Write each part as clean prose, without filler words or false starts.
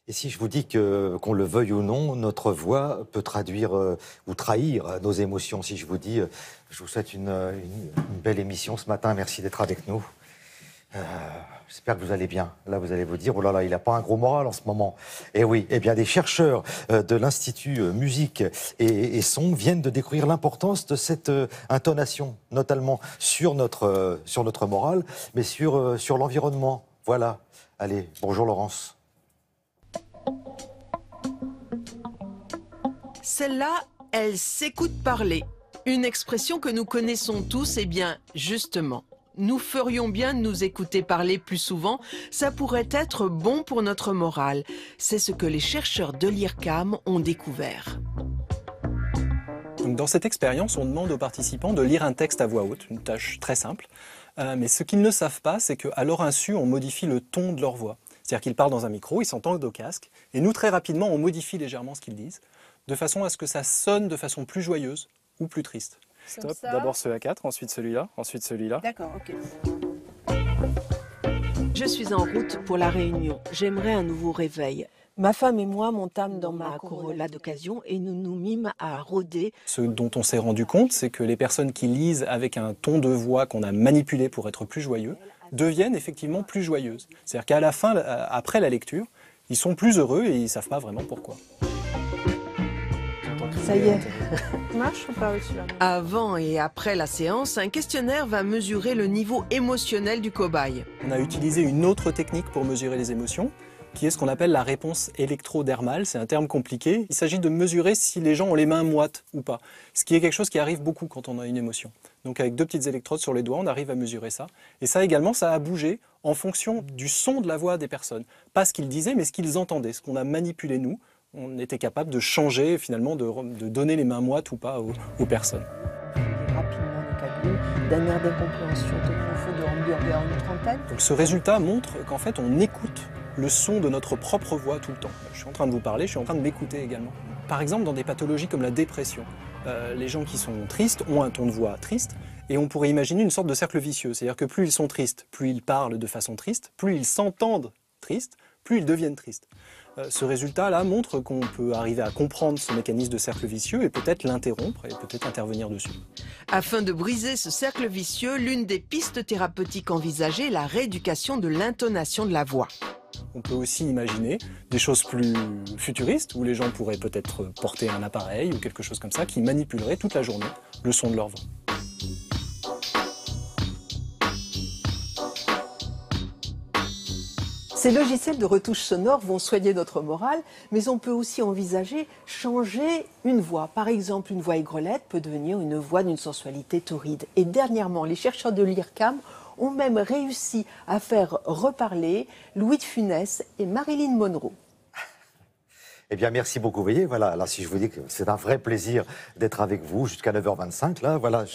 Et si je vous dis que, qu'on le veuille ou non, notre voix peut traduire ou trahir nos émotions. Si je vous dis, je vous souhaite une belle émission ce matin, merci d'être avec nous. Euh, J'espère que vous allez bien. Là, vous allez vous dire, oh là là, il n'a pas un gros moral en ce moment. Et oui, eh bien, des chercheurs de l'Institut Musique et Son viennent de découvrir l'importance de cette intonation, notamment sur notre morale, mais sur l'environnement. Voilà. Allez, bonjour Laurence. Celle-là, elle s'écoute parler. Une expression que nous connaissons tous, et bien, justement. Nous ferions bien de nous écouter parler plus souvent, ça pourrait être bon pour notre morale. C'est ce que les chercheurs de l'IRCAM ont découvert. Donc dans cette expérience, on demande aux participants de lire un texte à voix haute, une tâche très simple. Mais ce qu'ils ne savent pas, c'est qu'à leur insu, on modifie le ton de leur voix. C'est-à-dire qu'ils parlent dans un micro, ils s'entendent au casque, et nous, très rapidement, on modifie légèrement ce qu'ils disent, de façon à ce que ça sonne de façon plus joyeuse ou plus triste. Stop, d'abord ce A4, ensuite celui-là, ensuite celui-là. D'accord, ok. Je suis en route pour la Réunion. J'aimerais un nouveau réveil. Ma femme et moi montâmes dans ma Corolla d'occasion et nous nous mîmes à rôder. Ce dont on s'est rendu compte, c'est que les personnes qui lisent avec un ton de voix qu'on a manipulé pour être plus joyeux deviennent effectivement plus joyeuses. C'est-à-dire qu'à la fin, après la lecture, ils sont plus heureux et ils ne savent pas vraiment pourquoi. Ça y est. Marche ou pas celui-là? Avant et après la séance, un questionnaire va mesurer le niveau émotionnel du cobaye. On a utilisé une autre technique pour mesurer les émotions, qui est ce qu'on appelle la réponse électrodermale. C'est un terme compliqué. Il s'agit de mesurer si les gens ont les mains moites ou pas, ce qui est quelque chose qui arrive beaucoup quand on a une émotion. Donc avec deux petites électrodes sur les doigts, on arrive à mesurer ça. Et ça également, ça a bougé en fonction du son de la voix des personnes. Pas ce qu'ils disaient, mais ce qu'ils entendaient, ce qu'on a manipulé nous. On était capable de changer, finalement, de donner les mains moites ou pas aux personnes. Rapidement le cabine, d'un air d'incompréhension, tenant au feu de hamburger en une trentaine. Donc ce résultat montre qu'en fait, on écoute le son de notre propre voix tout le temps. Je suis en train de vous parler, je suis en train de m'écouter également. Par exemple, dans des pathologies comme la dépression, les gens qui sont tristes ont un ton de voix triste, et on pourrait imaginer une sorte de cercle vicieux. C'est-à-dire que plus ils sont tristes, plus ils parlent de façon triste, plus ils s'entendent tristes, plus ils deviennent tristes. Ce résultat-là montre qu'on peut arriver à comprendre ce mécanisme de cercle vicieux et peut-être l'interrompre et peut-être intervenir dessus. Afin de briser ce cercle vicieux, l'une des pistes thérapeutiques envisagées est la rééducation de l'intonation de la voix. On peut aussi imaginer des choses plus futuristes où les gens pourraient peut-être porter un appareil ou quelque chose comme ça qui manipulerait toute la journée le son de leur voix. Ces logiciels de retouche sonore vont soigner notre morale, mais on peut aussi envisager changer une voix. Par exemple, une voix aigrelette peut devenir une voix d'une sensualité torride. Et dernièrement, les chercheurs de l'IRCAM ont même réussi à faire reparler Louis de Funès et Marilyn Monroe. Eh bien, merci beaucoup. Vous voyez, voilà, là, si je vous dis que c'est un vrai plaisir d'être avec vous jusqu'à 9h25, là, voilà,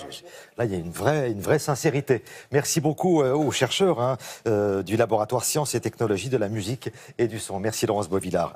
là, il y a une vraie sincérité. Merci beaucoup aux chercheurs du laboratoire Sciences et Technologies de la musique et du son. Merci Laurence Beauvillard.